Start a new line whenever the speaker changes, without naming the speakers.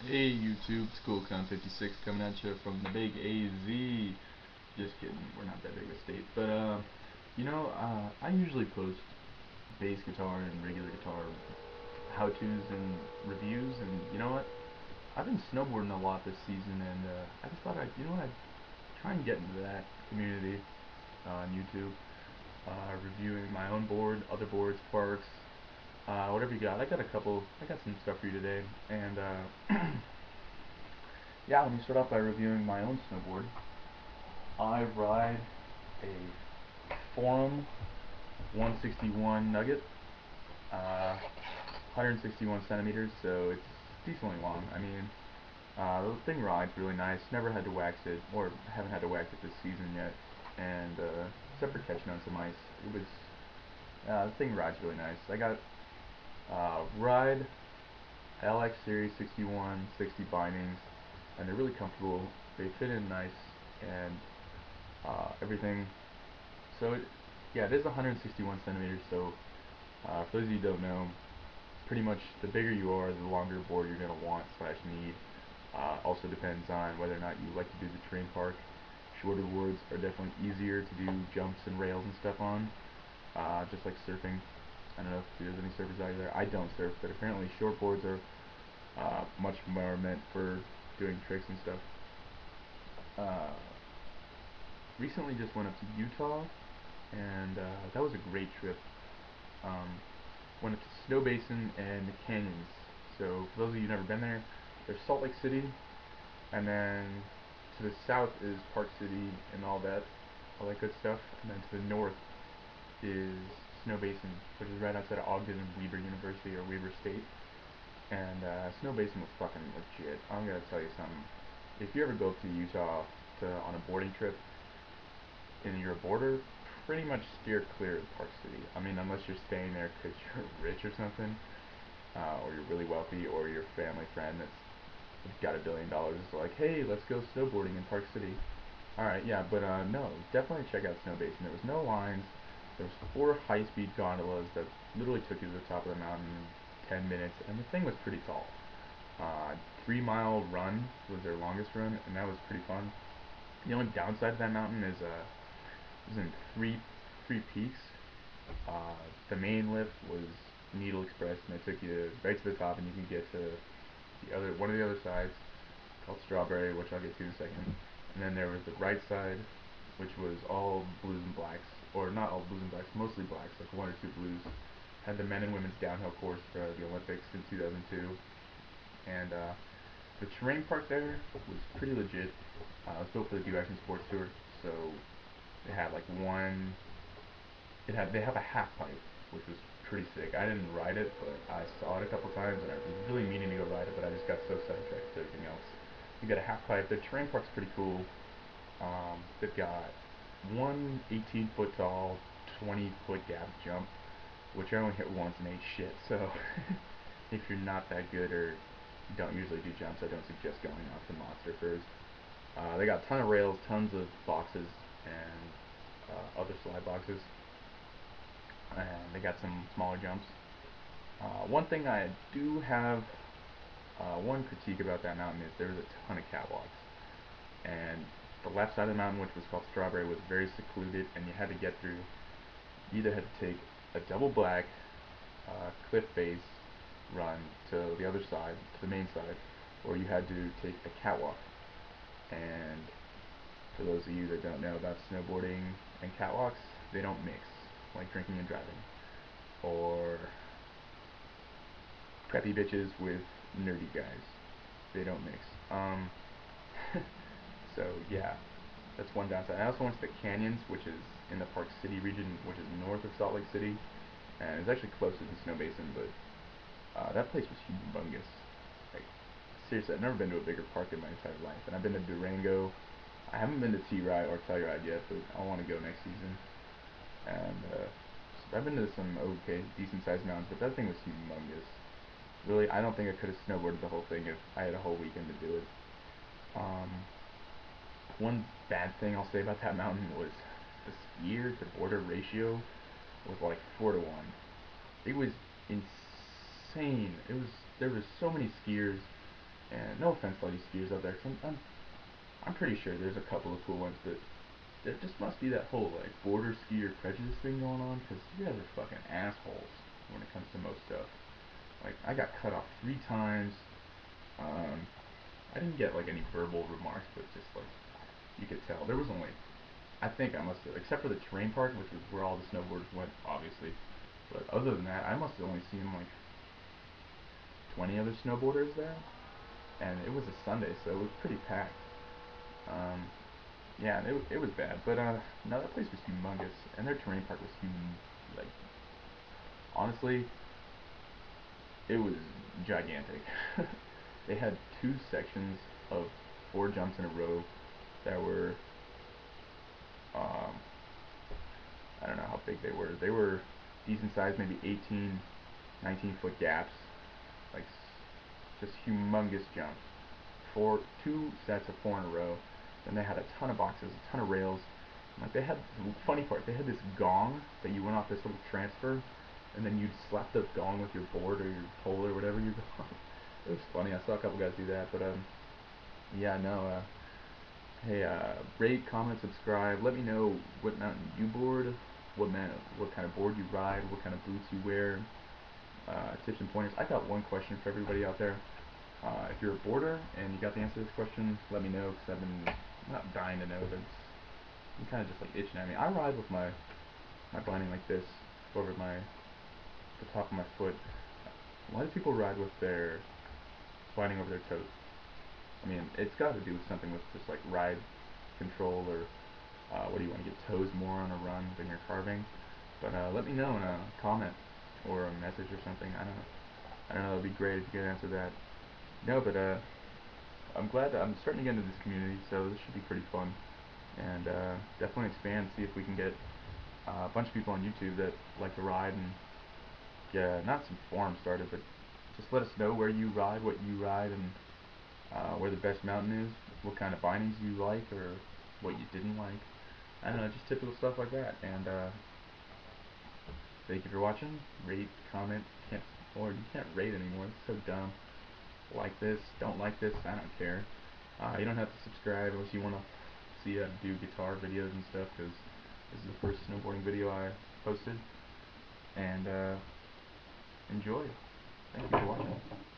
Hey YouTube, SchoolCon56 coming at you from the big AZ. Just kidding, we're not that big of a state. But, I usually post bass guitar and regular guitar how-tos and reviews, and you know what? I've been snowboarding a lot this season, and I just thought I'd try and get into that community on YouTube, reviewing my own board, other boards, parks, whatever you got. I got some stuff for you today, and yeah, let me start off by reviewing my own snowboard. I ride a Forum 161 Nugget, 161 centimeters, so it's decently long. The thing rides really nice. Never had to wax it, or haven't had to wax it this season yet. And except for catching on some ice, the thing rides really nice. I got Ride LX Series 61 60 bindings, and they're really comfortable. They fit in nice, and everything. So yeah, it is 161 centimeters. So for those of you who don't know, pretty much the bigger you are, the longer board you're gonna want slash need. Also depends on whether or not you like to do the terrain park. Shorter boards are definitely easier to do jumps and rails and stuff on, just like surfing. I don't know if there's any surfers out there. I don't surf, but apparently short boards are much more meant for doing tricks and stuff. Uh, Recently just went up to Utah, and that was a great trip. Um, Went up to Snow Basin and the canyons. So for those of you who've never been there, there's Salt Lake City, and then to the south is Park City and all that good stuff. And then to the north is Snow Basin, which is right outside of Ogden and Weber University or Weber State. And Snow Basin was fucking legit. I'm gonna tell you something. If you ever go to Utah on a boarding trip and you're a boarder, pretty much steer clear of Park City. I mean, unless you're staying there because you're rich or something, or you're really wealthy, or your family friend that's got $1 billion. It's like, hey, let's go snowboarding in Park City. All right, yeah, but no, definitely check out Snow Basin. There was no lines. There was 4 high-speed gondolas that literally took you to the top of the mountain in 10 minutes, and the thing was pretty tall. 3 mile run was their longest run, and that was pretty fun. The only downside to that mountain is it was in three peaks. The main lift was Needle Express, and it took you right to the top, and you can get to one of the other sides called Strawberry, which I'll get to in a second. And then there was the right side, which was all blues and blacks, or not all blues and blacks, mostly blacks, like 1 or 2 blues. Had the men and women's downhill course for the Olympics in 2002, and the terrain park there was pretty legit. It was built for the Do Action Sports Tour, so it had like one. They have a half pipe, which was pretty sick. I didn't ride it, but I saw it a couple times, and I was really meaning to go ride it, but I just got so sidetracked with everything else. You got a half pipe. The terrain park's pretty cool. They've got one 18-foot tall, 20-foot gap jump, which I only hit once and ate shit. So if you're not that good or don't usually do jumps, I don't suggest going off the monster first. They got a ton of rails, tons of boxes, and other slide boxes, and they got some smaller jumps. One thing I do have one critique about that mountain is there's a ton of catwalks, and the left side of the mountain, which was called Strawberry, was very secluded, and you had to get through. You either had to take a double black cliff face run to the other side, to the main side, or you had to take a catwalk. And for those of you that don't know about snowboarding and catwalks, they don't mix, like drinking and driving, or preppy bitches with nerdy guys. They don't mix. So yeah, that's one downside. I also went to the canyons, which is in the Park City region, which is north of Salt Lake City, and it's actually closer to Snow Basin, but that place was humongous. Like, seriously, I've never been to a bigger park in my entire life, and I've been to Durango. I haven't been to T-Ride or Telluride yet, but I want to go next season. And so I've been to some okay, decent-sized mountains, but that thing was humongous. Really, I don't think I could have snowboarded the whole thing if I had a whole weekend to do it. Um, One bad thing I'll say about that mountain was the skier to boarder ratio was like 4 to 1. It was insane. There was so many skiers. And no offense to all you skiers out there, 'cause I'm pretty sure there's a couple of cool ones, but there just must be that whole like border skier prejudice thing going on, because you guys are fucking assholes when it comes to most stuff. Like, I got cut off 3 times. Um, I didn't get like any verbal remarks, but just like you could tell there was only, I think I must have, except for the terrain park, which is where all the snowboarders went, obviously. But other than that, I must have only seen like 20 other snowboarders there, and it was a Sunday, so it was pretty packed. Um, yeah, it was bad, but no, that place was humongous, and their terrain park was huge. Like, honestly, it was gigantic. They had 2 sections of 4 jumps in a row that were, um, I don't know how big they were. They were decent sized, maybe 18, 19-foot gaps, like just humongous jumps. 2 sets of 4 in a row. Then they had a ton of boxes, a ton of rails. Like, they had, the funny part, they had this gong that you went off this little transfer, and then you'd slap the gong with your board or your pole or whatever you go. It was funny. I saw a couple guys do that, but yeah, no. Hey, rate, comment, subscribe. Let me know what mountain you board, what kind of board you ride, what kind of boots you wear. Tips and pointers. I got one question for everybody out there. If you're a boarder and you got the answer to this question, let me know, because I've been not dying to know, but I'm kind of just like itching at me. I ride with my binding like this over the top of my foot. Why do people ride with their binding over their toes? I mean, it's got to do with something with just like ride control, or what do you want to get toes more on a run than you're carving? But let me know in a comment or a message or something. I don't know. I don't know. It'd be great if you could answer that. No, but I'm glad that I'm starting to get into this community, so this should be pretty fun. And definitely expand, see if we can get a bunch of people on YouTube that like to ride, and get not some forums started, but just let us know where you ride, what you ride, and where the best mountain is, what kind of bindings you like, or what you didn't like. I don't know, just typical stuff like that. And thank you for watching. Rate, comment, or you can't rate anymore. It's so dumb. Like this, don't like this, I don't care. You don't have to subscribe unless you want to see do guitar videos and stuff, because this is the first snowboarding video I posted. And enjoy. Thank you for watching.